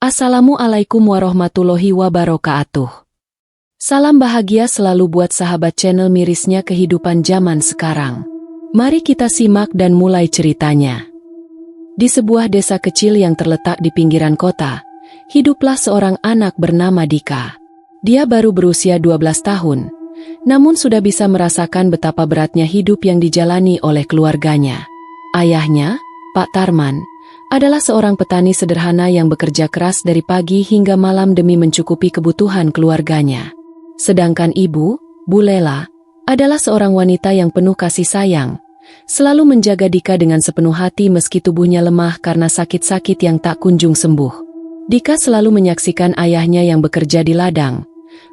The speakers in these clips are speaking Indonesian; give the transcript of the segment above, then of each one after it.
Assalamualaikum warahmatullahi wabarakatuh. Salam bahagia selalu buat sahabat channel mirisnya kehidupan zaman sekarang. Mari kita simak dan mulai ceritanya. Di sebuah desa kecil yang terletak di pinggiran kota, hiduplah seorang anak bernama Dika. Dia baru berusia 12 tahun, namun sudah bisa merasakan betapa beratnya hidup yang dijalani oleh keluarganya. Ayahnya, Pak Tarman, adalah seorang petani sederhana yang bekerja keras dari pagi hingga malam demi mencukupi kebutuhan keluarganya. Sedangkan ibu, Bu Lela, adalah seorang wanita yang penuh kasih sayang, selalu menjaga Dika dengan sepenuh hati meski tubuhnya lemah karena sakit-sakit yang tak kunjung sembuh. Dika selalu menyaksikan ayahnya yang bekerja di ladang,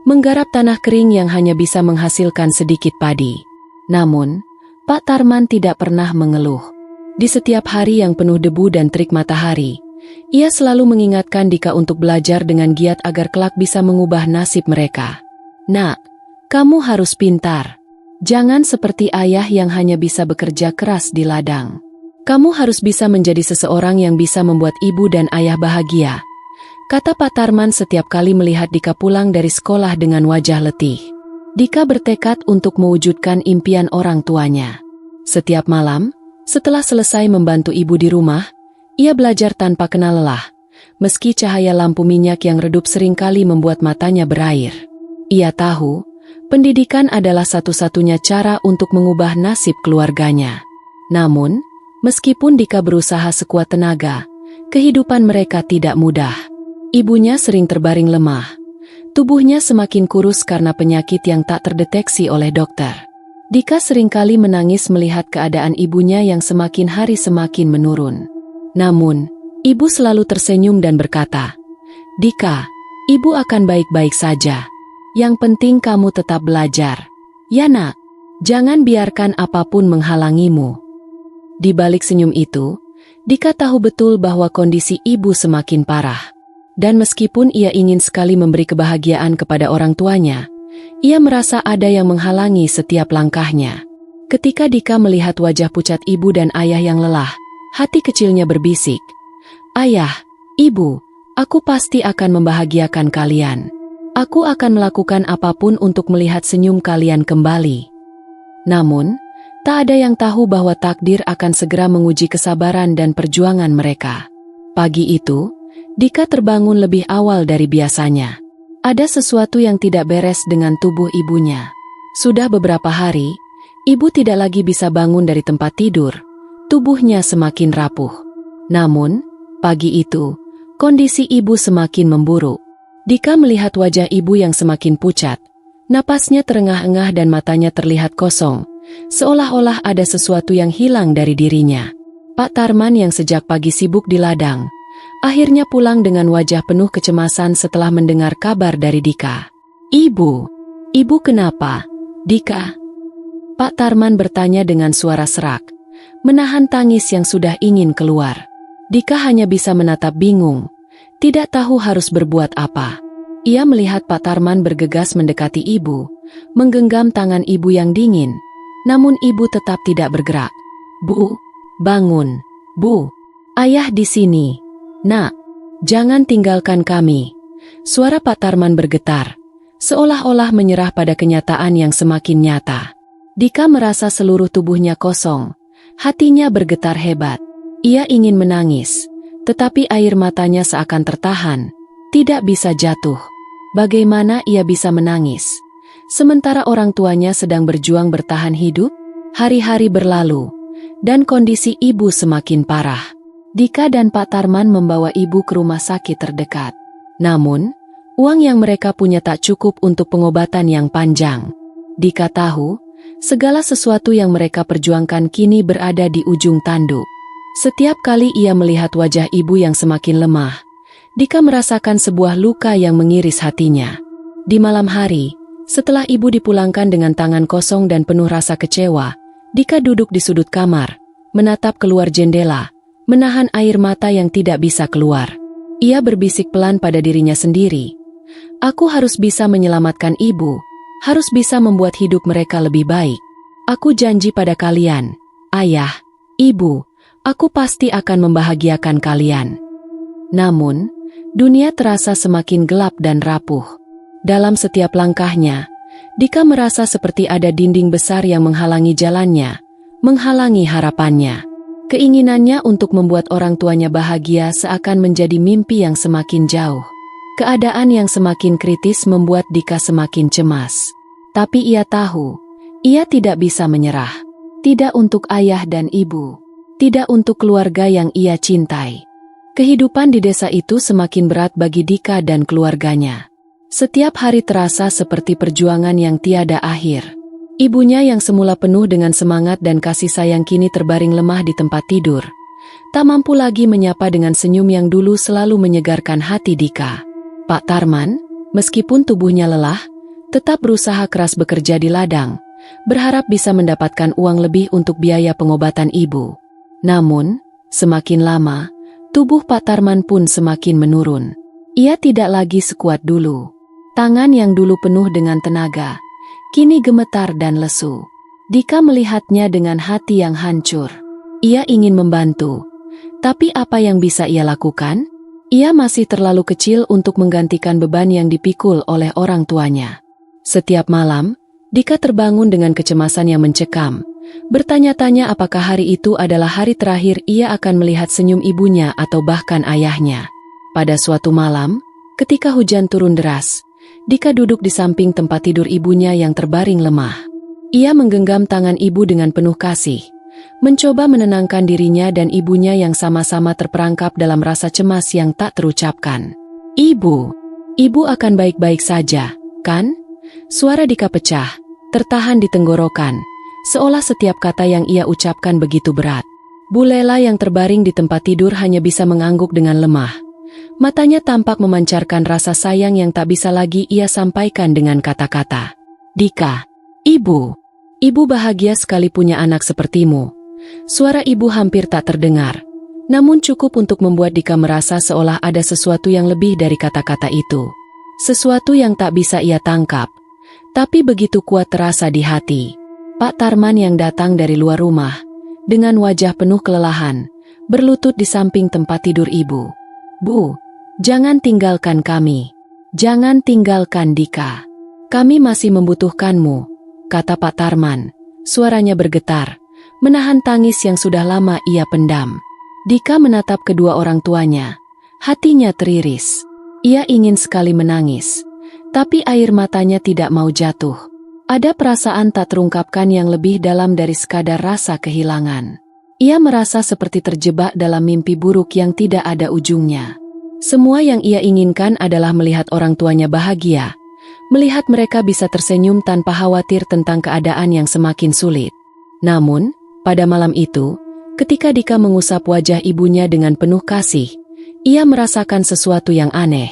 menggarap tanah kering yang hanya bisa menghasilkan sedikit padi. Namun, Pak Tarman tidak pernah mengeluh. Di setiap hari yang penuh debu dan terik matahari, ia selalu mengingatkan Dika untuk belajar dengan giat agar kelak bisa mengubah nasib mereka. Nak, kamu harus pintar. Jangan seperti ayah yang hanya bisa bekerja keras di ladang. Kamu harus bisa menjadi seseorang yang bisa membuat ibu dan ayah bahagia, kata Pak Tarman setiap kali melihat Dika pulang dari sekolah dengan wajah letih. Dika bertekad untuk mewujudkan impian orang tuanya. Setiap malam, setelah selesai membantu ibu di rumah, ia belajar tanpa kenal lelah, meski cahaya lampu minyak yang redup seringkali membuat matanya berair. Ia tahu, pendidikan adalah satu-satunya cara untuk mengubah nasib keluarganya. Namun, meskipun Dika berusaha sekuat tenaga, kehidupan mereka tidak mudah. Ibunya sering terbaring lemah, tubuhnya semakin kurus karena penyakit yang tak terdeteksi oleh dokter. Dika seringkali menangis melihat keadaan ibunya yang semakin hari semakin menurun. Namun, ibu selalu tersenyum dan berkata, "Dika, ibu akan baik-baik saja. Yang penting kamu tetap belajar. Ya nak, jangan biarkan apapun menghalangimu." Di balik senyum itu, Dika tahu betul bahwa kondisi ibu semakin parah. Dan meskipun ia ingin sekali memberi kebahagiaan kepada orang tuanya, ia merasa ada yang menghalangi setiap langkahnya. Ketika Dika melihat wajah pucat ibu dan ayah yang lelah, hati kecilnya berbisik, "Ayah, ibu, aku pasti akan membahagiakan kalian. Aku akan melakukan apapun untuk melihat senyum kalian kembali." Namun, tak ada yang tahu bahwa takdir akan segera menguji kesabaran dan perjuangan mereka. Pagi itu, Dika terbangun lebih awal dari biasanya. Ada sesuatu yang tidak beres dengan tubuh ibunya. Sudah beberapa hari, ibu tidak lagi bisa bangun dari tempat tidur. Tubuhnya semakin rapuh. Namun, pagi itu, kondisi ibu semakin memburuk. Dika melihat wajah ibu yang semakin pucat. Napasnya terengah-engah dan matanya terlihat kosong, seolah-olah ada sesuatu yang hilang dari dirinya. Pak Tarman yang sejak pagi sibuk di ladang, akhirnya pulang dengan wajah penuh kecemasan setelah mendengar kabar dari Dika. Ibu kenapa, Dika?" Pak Tarman bertanya dengan suara serak, menahan tangis yang sudah ingin keluar. Dika hanya bisa menatap bingung, tidak tahu harus berbuat apa. Ia melihat Pak Tarman bergegas mendekati ibu, menggenggam tangan ibu yang dingin, namun ibu tetap tidak bergerak. "Bu, bangun, Bu, ayah di sini. Nak, jangan tinggalkan kami." Suara Pak Tarman bergetar, seolah-olah menyerah pada kenyataan yang semakin nyata. Dika merasa seluruh tubuhnya kosong, hatinya bergetar hebat. Ia ingin menangis, tetapi air matanya seakan tertahan, tidak bisa jatuh. Bagaimana ia bisa menangis, sementara orang tuanya sedang berjuang bertahan hidup? Hari-hari berlalu, dan kondisi ibu semakin parah. Dika dan Pak Tarman membawa ibu ke rumah sakit terdekat. Namun, uang yang mereka punya tak cukup untuk pengobatan yang panjang. Dika tahu, segala sesuatu yang mereka perjuangkan kini berada di ujung tanduk. Setiap kali ia melihat wajah ibu yang semakin lemah, Dika merasakan sebuah luka yang mengiris hatinya. Di malam hari, setelah ibu dipulangkan dengan tangan kosong dan penuh rasa kecewa, Dika duduk di sudut kamar, menatap keluar jendela, menahan air mata yang tidak bisa keluar. Ia berbisik pelan pada dirinya sendiri, "Aku harus bisa menyelamatkan ibu, harus bisa membuat hidup mereka lebih baik. Aku janji pada kalian, ayah, ibu, aku pasti akan membahagiakan kalian." Namun, Dunia terasa semakin gelap dan rapuh. Dalam setiap langkahnya, Dika merasa seperti ada dinding besar yang menghalangi jalannya, menghalangi harapannya. Keinginannya untuk membuat orang tuanya bahagia seakan menjadi mimpi yang semakin jauh. Keadaan yang semakin kritis membuat Dika semakin cemas. Tapi ia tahu, ia tidak bisa menyerah. Tidak untuk ayah dan ibu. Tidak untuk keluarga yang ia cintai. Kehidupan di desa itu semakin berat bagi Dika dan keluarganya. Setiap hari terasa seperti perjuangan yang tiada akhir. Ibunya yang semula penuh dengan semangat dan kasih sayang kini terbaring lemah di tempat tidur. Tak mampu lagi menyapa dengan senyum yang dulu selalu menyegarkan hati Dika. Pak Tarman, meskipun tubuhnya lelah, tetap berusaha keras bekerja di ladang, berharap bisa mendapatkan uang lebih untuk biaya pengobatan ibu. Namun, semakin lama, tubuh Pak Tarman pun semakin menurun. Ia tidak lagi sekuat dulu. Tangan yang dulu penuh dengan tenaga, kini gemetar dan lesu. Dika melihatnya dengan hati yang hancur. Ia ingin membantu. Tapi apa yang bisa ia lakukan? Ia masih terlalu kecil untuk menggantikan beban yang dipikul oleh orang tuanya. Setiap malam, Dika terbangun dengan kecemasan yang mencekam. Bertanya-tanya apakah hari itu adalah hari terakhir ia akan melihat senyum ibunya atau bahkan ayahnya. Pada suatu malam, ketika hujan turun deras, Dika duduk di samping tempat tidur ibunya yang terbaring lemah. Ia menggenggam tangan ibu dengan penuh kasih, mencoba menenangkan dirinya dan ibunya yang sama-sama terperangkap dalam rasa cemas yang tak terucapkan. Ibu akan baik-baik saja, kan? Suara Dika pecah, tertahan di tenggorokan. Seolah setiap kata yang ia ucapkan begitu berat. Bu Lela yang terbaring di tempat tidur hanya bisa mengangguk dengan lemah. Matanya tampak memancarkan rasa sayang yang tak bisa lagi ia sampaikan dengan kata-kata. Dika, ibu bahagia sekali punya anak sepertimu. Suara ibu hampir tak terdengar, namun cukup untuk membuat Dika merasa seolah ada sesuatu yang lebih dari kata-kata itu. Sesuatu yang tak bisa ia tangkap, tapi begitu kuat terasa di hati. Pak Tarman yang datang dari luar rumah, dengan wajah penuh kelelahan, berlutut di samping tempat tidur ibu. Bu, jangan tinggalkan kami. Jangan tinggalkan Dika. Kami masih membutuhkanmu, kata Pak Tarman. Suaranya bergetar, menahan tangis yang sudah lama ia pendam. Dika menatap kedua orang tuanya. Hatinya teriris. Ia ingin sekali menangis, tapi air matanya tidak mau jatuh. Ada perasaan tak terungkapkan yang lebih dalam dari sekadar rasa kehilangan. Ia merasa seperti terjebak dalam mimpi buruk yang tidak ada ujungnya. Semua yang ia inginkan adalah melihat orang tuanya bahagia, melihat mereka bisa tersenyum tanpa khawatir tentang keadaan yang semakin sulit. Namun, pada malam itu, ketika Dika mengusap wajah ibunya dengan penuh kasih, ia merasakan sesuatu yang aneh.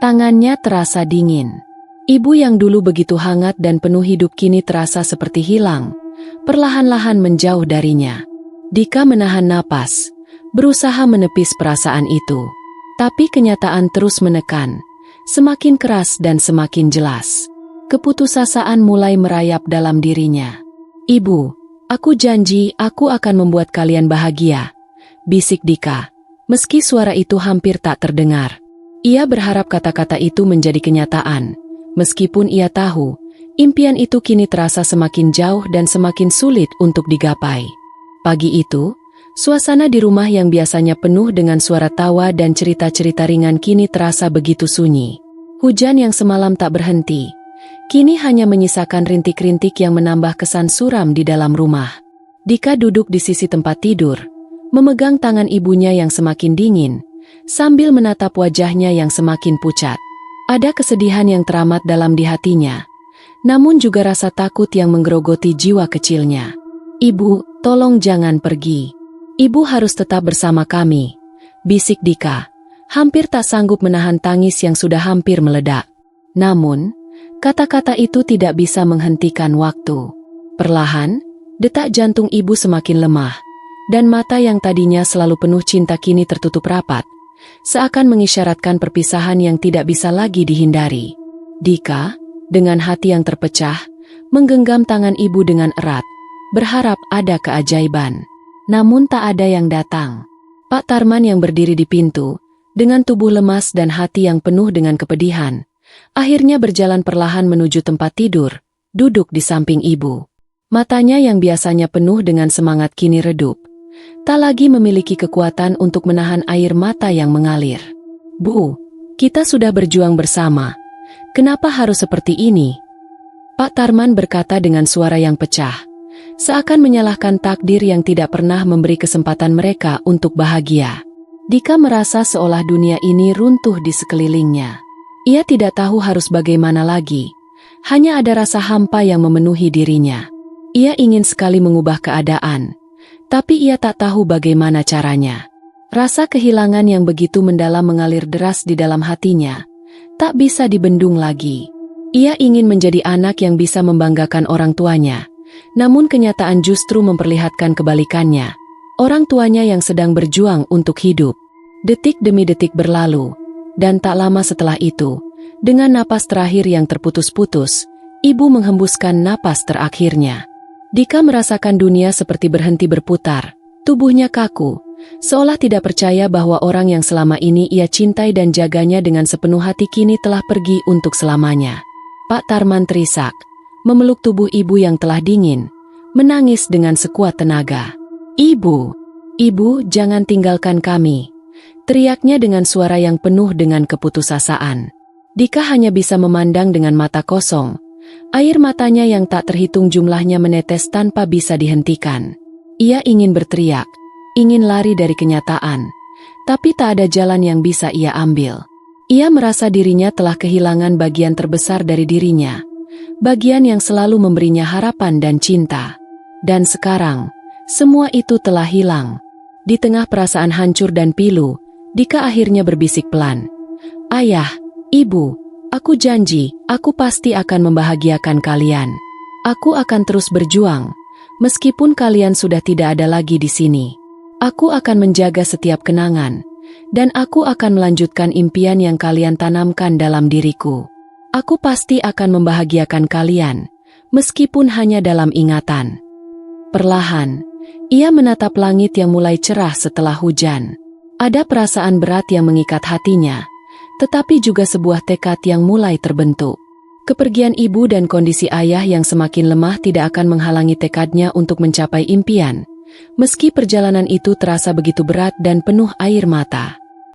Tangannya terasa dingin. Ibu yang dulu begitu hangat dan penuh hidup kini terasa seperti hilang, perlahan-lahan menjauh darinya. Dika menahan napas, berusaha menepis perasaan itu. Tapi kenyataan terus menekan, semakin keras dan semakin jelas. Keputusasaan mulai merayap dalam dirinya. Ibu, aku janji aku akan membuat kalian bahagia, bisik Dika, meski suara itu hampir tak terdengar. Ia berharap kata-kata itu menjadi kenyataan. Meskipun ia tahu, impian itu kini terasa semakin jauh dan semakin sulit untuk digapai. Pagi itu, suasana di rumah yang biasanya penuh dengan suara tawa dan cerita-cerita ringan kini terasa begitu sunyi. Hujan yang semalam tak berhenti, kini hanya menyisakan rintik-rintik yang menambah kesan suram di dalam rumah. Dika duduk di sisi tempat tidur, memegang tangan ibunya yang semakin dingin, sambil menatap wajahnya yang semakin pucat. Ada kesedihan yang teramat dalam di hatinya, namun juga rasa takut yang menggerogoti jiwa kecilnya. Ibu, tolong jangan pergi. Ibu harus tetap bersama kami, bisik Dika, hampir tak sanggup menahan tangis yang sudah hampir meledak. Namun, kata-kata itu tidak bisa menghentikan waktu. Perlahan, detak jantung ibu semakin lemah, dan mata yang tadinya selalu penuh cinta kini tertutup rapat, seakan mengisyaratkan perpisahan yang tidak bisa lagi dihindari. Dika, dengan hati yang terpecah, menggenggam tangan ibu dengan erat, berharap ada keajaiban. Namun tak ada yang datang. Pak Tarman yang berdiri di pintu, Dengan tubuh lemas dan hati yang penuh dengan kepedihan, akhirnya berjalan perlahan menuju tempat tidur, duduk di samping ibu. Matanya yang biasanya penuh dengan semangat kini redup. Tak lagi memiliki kekuatan untuk menahan air mata yang mengalir. "Bu, kita sudah berjuang bersama. Kenapa harus seperti ini?" Pak Tarman berkata dengan suara yang pecah, seakan menyalahkan takdir yang tidak pernah memberi kesempatan mereka untuk bahagia. Dika merasa seolah dunia ini runtuh di sekelilingnya. Ia tidak tahu harus bagaimana lagi. Hanya ada rasa hampa yang memenuhi dirinya. Ia ingin sekali mengubah keadaan, tapi ia tak tahu bagaimana caranya. Rasa kehilangan yang begitu mendalam mengalir deras di dalam hatinya. Tak bisa dibendung lagi. Ia ingin menjadi anak yang bisa membanggakan orang tuanya. Namun kenyataan justru memperlihatkan kebalikannya. Orang tuanya yang sedang berjuang untuk hidup. Detik demi detik berlalu, dan tak lama setelah itu, dengan napas terakhir yang terputus-putus, ibu menghembuskan napas terakhirnya. Dika merasakan dunia seperti berhenti berputar, tubuhnya kaku, seolah tidak percaya bahwa orang yang selama ini ia cintai dan jaganya dengan sepenuh hati kini telah pergi untuk selamanya. Pak Tarman terisak, memeluk tubuh ibu yang telah dingin, menangis dengan sekuat tenaga. "Ibu, ibu, jangan tinggalkan kami," teriaknya dengan suara yang penuh dengan keputusasaan. Dika hanya bisa memandang dengan mata kosong. Air matanya yang tak terhitung jumlahnya menetes tanpa bisa dihentikan. Ia ingin berteriak, ingin lari dari kenyataan, tapi tak ada jalan yang bisa ia ambil. Ia merasa dirinya telah kehilangan bagian terbesar dari dirinya, bagian yang selalu memberinya harapan dan cinta. Dan sekarang, semua itu telah hilang. Di tengah perasaan hancur dan pilu, Dika akhirnya berbisik pelan. "Ayah, Ibu, aku janji, aku pasti akan membahagiakan kalian. Aku akan terus berjuang, meskipun kalian sudah tidak ada lagi di sini. Aku akan menjaga setiap kenangan, dan aku akan melanjutkan impian yang kalian tanamkan dalam diriku. Aku pasti akan membahagiakan kalian, meskipun hanya dalam ingatan." Perlahan, ia menatap langit yang mulai cerah setelah hujan. Ada perasaan berat yang mengikat hatinya, tetapi juga sebuah tekad yang mulai terbentuk. Kepergian ibu dan kondisi ayah yang semakin lemah tidak akan menghalangi tekadnya untuk mencapai impian, meski perjalanan itu terasa begitu berat dan penuh air mata.